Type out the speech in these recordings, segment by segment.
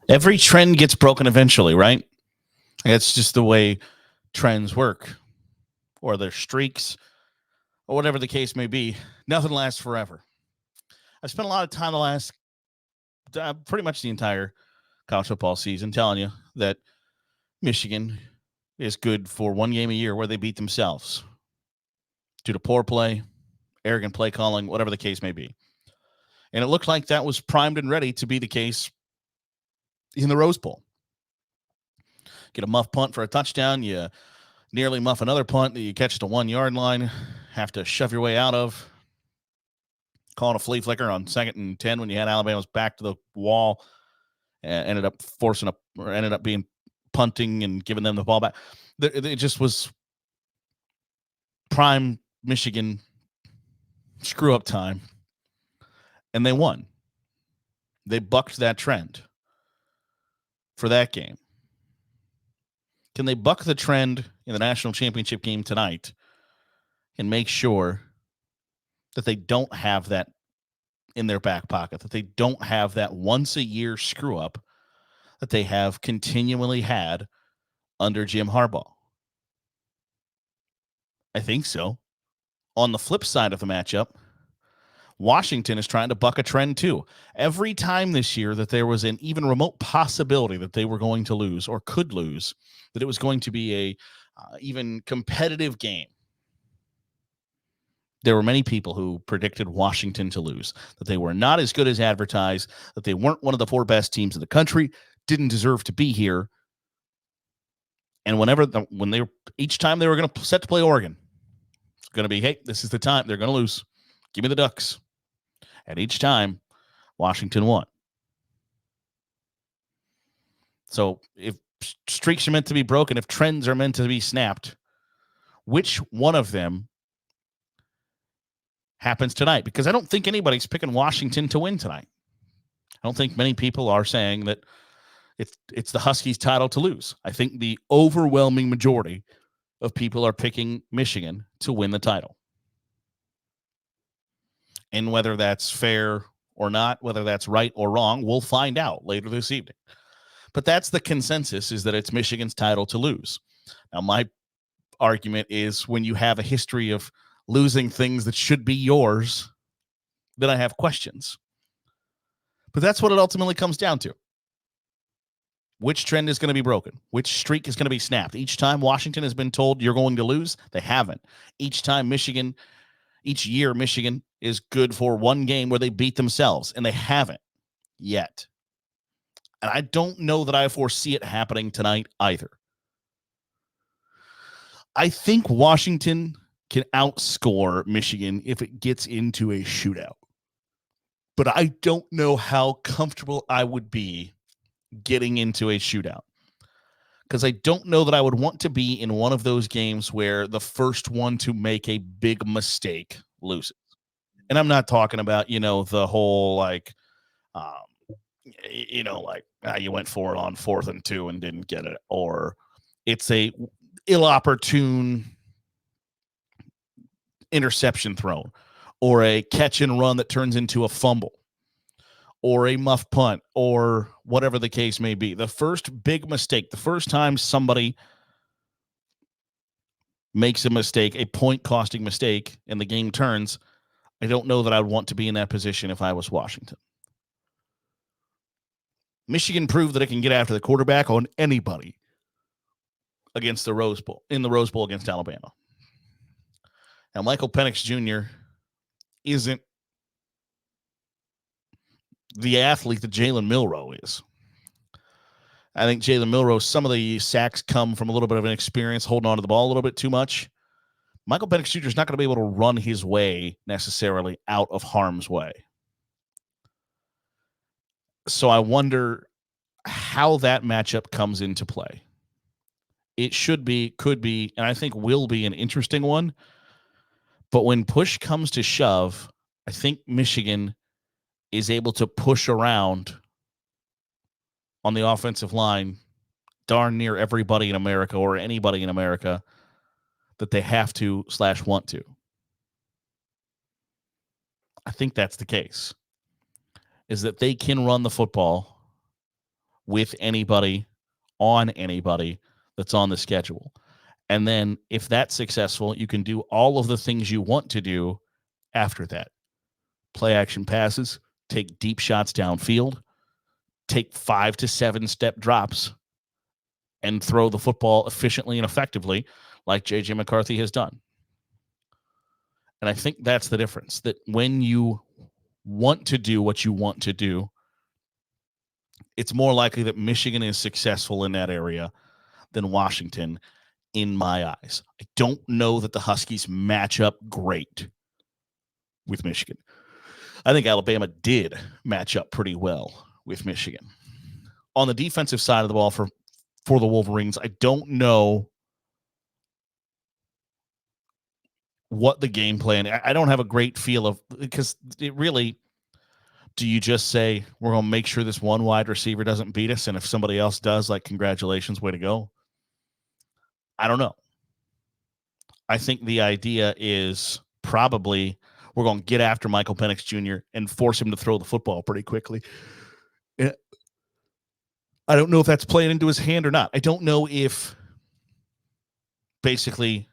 Every trend gets broken eventually, right? It's just the way trends work, or their streaks, or whatever the case may be. Nothing lasts forever. I've spent a lot of time the last, pretty much the entire college football season, telling you that Michigan is good for one game a year where they beat themselves due to poor play, arrogant play calling, whatever the case may be. And it looked like that was primed and ready to be the case in the Rose Bowl. Get a muff punt for a touchdown, you nearly muff another punt that you catch at the 1 yard line, have to shove your way out of, calling a flea flicker on 2nd and 10 when you had Alabama's back to the wall, and ended up being punting and giving them the ball back. It just was prime Michigan screw up time, and they won. They bucked that trend for that game. Can they buck the trend in the national championship game tonight and make sure that they don't have that in their back pocket, that they don't have that once a year screw up that they have continually had under Jim Harbaugh? I think so. On the flip side of the matchup, Washington is trying to buck a trend too. Every time this year that there was an even remote possibility that they were going to lose or could lose, that it was going to be a even competitive game, there were many people who predicted Washington to lose, that they were not as good as advertised, that they weren't one of the 4 best teams in the country, didn't deserve to be here. And each time they were going to set to play Oregon, it's going to be, hey, this is the time they're going to lose. Give me the Ducks. And each time, Washington won. So if streaks are meant to be broken, if trends are meant to be snapped, which one of them happens tonight? Because I don't think anybody's picking Washington to win tonight. I don't think many people are saying that it's the Huskies' title to lose. I think the overwhelming majority of people are picking Michigan to win the title. And whether that's fair or not, whether that's right or wrong, we'll find out later this evening. But that's the consensus, is that it's Michigan's title to lose. Now, my argument is when you have a history of losing things that should be yours, then I have questions. But that's what it ultimately comes down to. Which trend is going to be broken? Which streak is going to be snapped? Each time Washington has been told you're going to lose, they haven't. Each year Michigan is good for one game where they beat themselves, and they haven't yet. And I don't know that I foresee it happening tonight either. I think Washington can outscore Michigan if it gets into a shootout. But I don't know how comfortable I would be getting into a shootout, because I don't know that I would want to be in one of those games where the first one to make a big mistake loses. And I'm not talking about, the whole you went for it on 4th and 2 and didn't get it, or it's a ill-opportune interception thrown, or a catch and run that turns into a fumble, or a muff punt, or whatever the case may be. The first big mistake, the first time somebody makes a mistake, a point-costing mistake, and the game turns, I don't know that I would want to be in that position if I was Washington. Michigan proved that it can get after the quarterback on anybody against the Rose Bowl, in the Rose Bowl against Alabama. Now, Michael Penix Jr. isn't the athlete that Jalen Milroe is. I think Jalen Milroe, some of the sacks come from a little bit of inexperience, holding on to the ball a little bit too much. Michael Penix Jr. is not going to be able to run his way necessarily out of harm's way. So I wonder how that matchup comes into play. It could be, and I think will be an interesting one. But when push comes to shove, I think Michigan is able to push around on the offensive line darn near everybody in America, or anybody in America that they have to / want to. I think that's the case, is that they can run the football with anybody on anybody that's on the schedule. And then if that's successful, you can do all of the things you want to do after that. Play action passes, take deep shots downfield, take 5 to 7 step drops, and throw the football efficiently and effectively like J.J. McCarthy has done. And I think that's the difference, that when you want to do what you want to do, it's more likely that Michigan is successful in that area than Washington, in my eyes. I don't know that the Huskies match up great with Michigan. I think Alabama did match up pretty well with Michigan. On the defensive side of the ball for the Wolverines, I don't know what the game plan. I don't have a great feel of, because it really, do you just say we're going to make sure this one wide receiver doesn't beat us, and if somebody else does, like, congratulations, way to go? I don't know. I think the idea is probably we're going to get after Michael Penix Jr. and force him to throw the football pretty quickly. I don't know if that's playing into his hand or not. I don't know if basically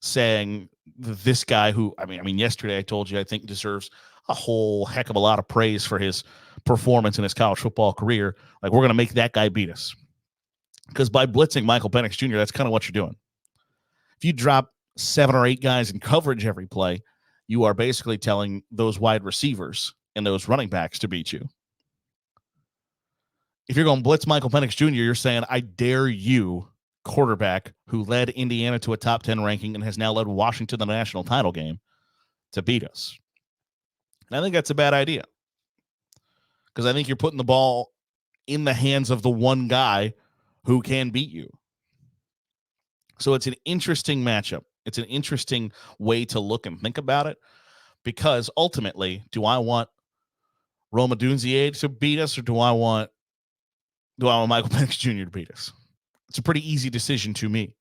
saying this guy who, I mean, yesterday I told you I think deserves a whole heck of a lot of praise for his performance in his college football career. Like, we're going to make that guy beat us. Because by blitzing Michael Penix Jr., that's kind of what you're doing. If you drop 7 or 8 guys in coverage every play, you are basically telling those wide receivers and those running backs to beat you. If you're going to blitz Michael Penix Jr., you're saying, I dare you, quarterback who led Indiana to a top 10 ranking and has now led Washington to the national title game, to beat us. And I think that's a bad idea, because I think you're putting the ball in the hands of the one guy who can beat you. So it's an interesting matchup. It's an interesting way to look and think about it, because ultimately, do I want Rome Odunze to beat us, or do I want Michael Penix Jr. to beat us? It's a pretty easy decision to me.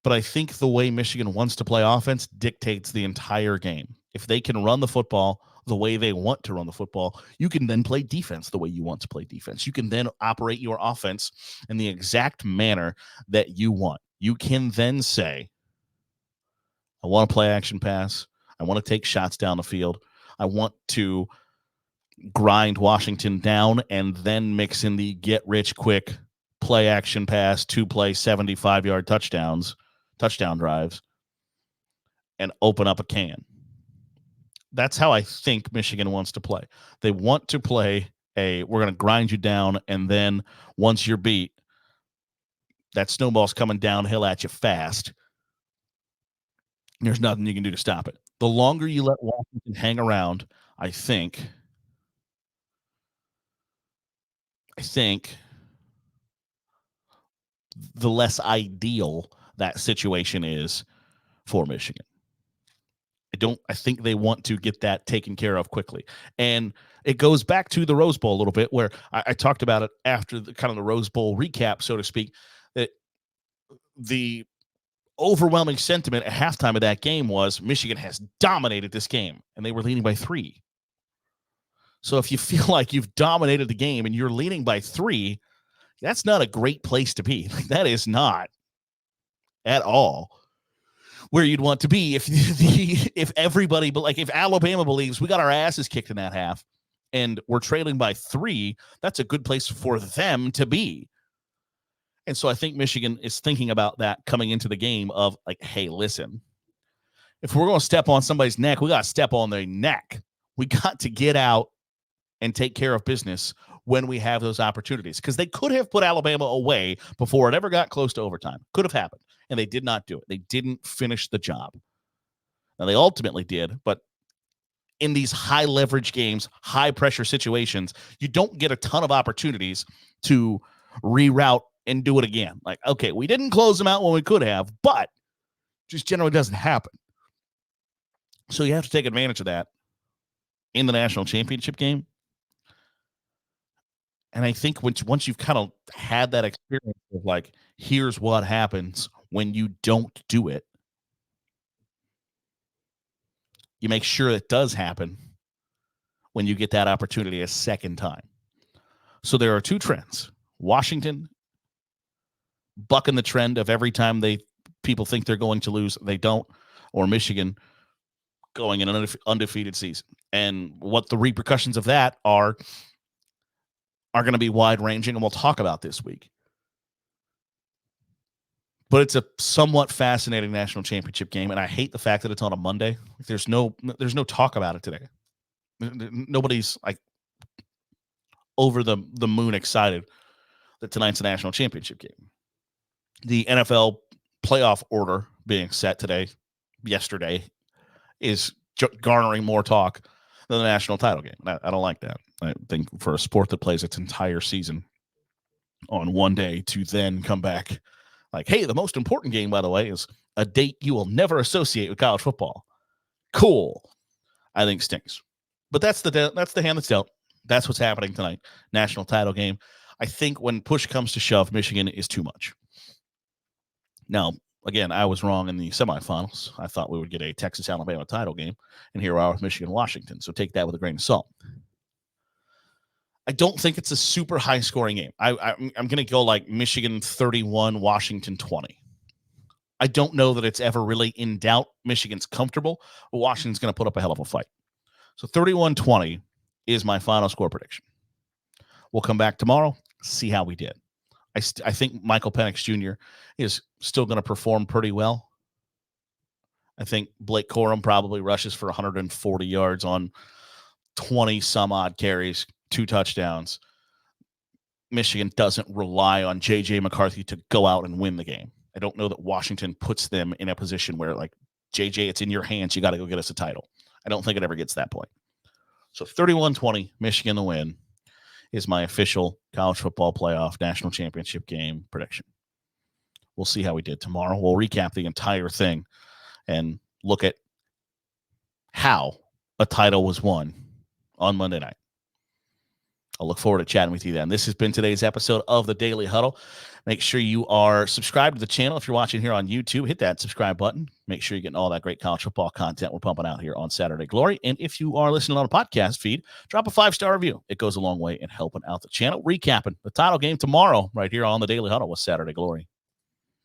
But I think the way Michigan wants to play offense dictates the entire game. If they can run the football the way they want to run the football, you can then play defense the way you want to play defense. You can then operate your offense in the exact manner that you want. You can then say, I want to play action pass. I want to take shots down the field. I want to grind Washington down and then mix in the get rich quick play action pass, 2-play 75-yard touchdown drives, and open up a can. That's how I think Michigan wants to play. They want to play we're going to grind you down, and then once you're beat, that snowball's coming downhill at you fast. There's nothing you can do to stop it. The longer you let Washington hang around, I think the less ideal that situation is for Michigan. I think they want to get that taken care of quickly. And it goes back to the Rose Bowl a little bit, where I talked about it after the kind of the Rose Bowl recap, so to speak, that the overwhelming sentiment at halftime of that game was Michigan has dominated this game, and they were leading by 3. So if you feel like you've dominated the game and you're leading by 3, that's not a great place to be. Like, that is not at all where you'd want to be if everybody, but like if Alabama believes we got our asses kicked in that half and we're trailing by 3, that's a good place for them to be. And so I think Michigan is thinking about that coming into the game of like, hey, listen, if we're going to step on somebody's neck, we got to step on their neck. We got to get out and take care of business when we have those opportunities, because they could have put Alabama away before it ever got close to overtime. Could have happened, and they did not do it. They didn't finish the job. Now, they ultimately did, but in these high leverage games, high pressure situations, you don't get a ton of opportunities to reroute and do it again. Like, okay, we didn't close them out when we could have, but just generally doesn't happen. So you have to take advantage of that in the national championship game. And I think once you've kind of had that experience of like, here's what happens when you don't do it, you make sure it does happen when you get that opportunity a second time. So there are two trends. Washington bucking the trend of every time people think they're going to lose, they don't, or Michigan going in an undefeated season. And what the repercussions of that are going to be wide-ranging, and we'll talk about this week. But it's a somewhat fascinating national championship game, and I hate the fact that it's on a Monday. There's no talk about it today. Nobody's like over the moon excited that tonight's a national championship game. The NFL playoff order being set yesterday, is garnering more talk than the national title game. I don't like that. I think for a sport that plays its entire season on one day to then come back like, hey, the most important game, by the way, is a date you will never associate with college football. Cool. I think stinks. But that's the hand that's dealt. That's what's happening tonight. National title game. I think when push comes to shove, Michigan is too much. Now, again, I was wrong in the semifinals. I thought we would get a Texas-Alabama title game, and here we are with Michigan-Washington. So take that with a grain of salt. I don't think it's a super high-scoring game. I'm going to go like Michigan 31, Washington 20. I don't know that it's ever really in doubt. Michigan's comfortable, but Washington's going to put up a hell of a fight. So 31-20 is my final score prediction. We'll come back tomorrow, see how we did. I think Michael Penix Jr. is still going to perform pretty well. I think Blake Corum probably rushes for 140 yards on 20-some-odd carries, 2 touchdowns. Michigan doesn't rely on J.J. McCarthy to go out and win the game. I don't know that Washington puts them in a position where, like, J.J., it's in your hands. You got to go get us a title. I don't think it ever gets that point. So 31-20, Michigan the win is my official college football playoff national championship game prediction. We'll see how we did tomorrow. We'll recap the entire thing and look at how a title was won on Monday night. I'll look forward to chatting with you then. This has been today's episode of the Daily Huddle. Make sure you are subscribed to the channel. If you're watching here on YouTube, hit that subscribe button. Make sure you're getting all that great college football content we're pumping out here on Saturday Glory. And if you are listening on a podcast feed, drop a 5-star review. It goes a long way in helping out the channel. Recapping the title game tomorrow right here on the Daily Huddle with Saturday Glory.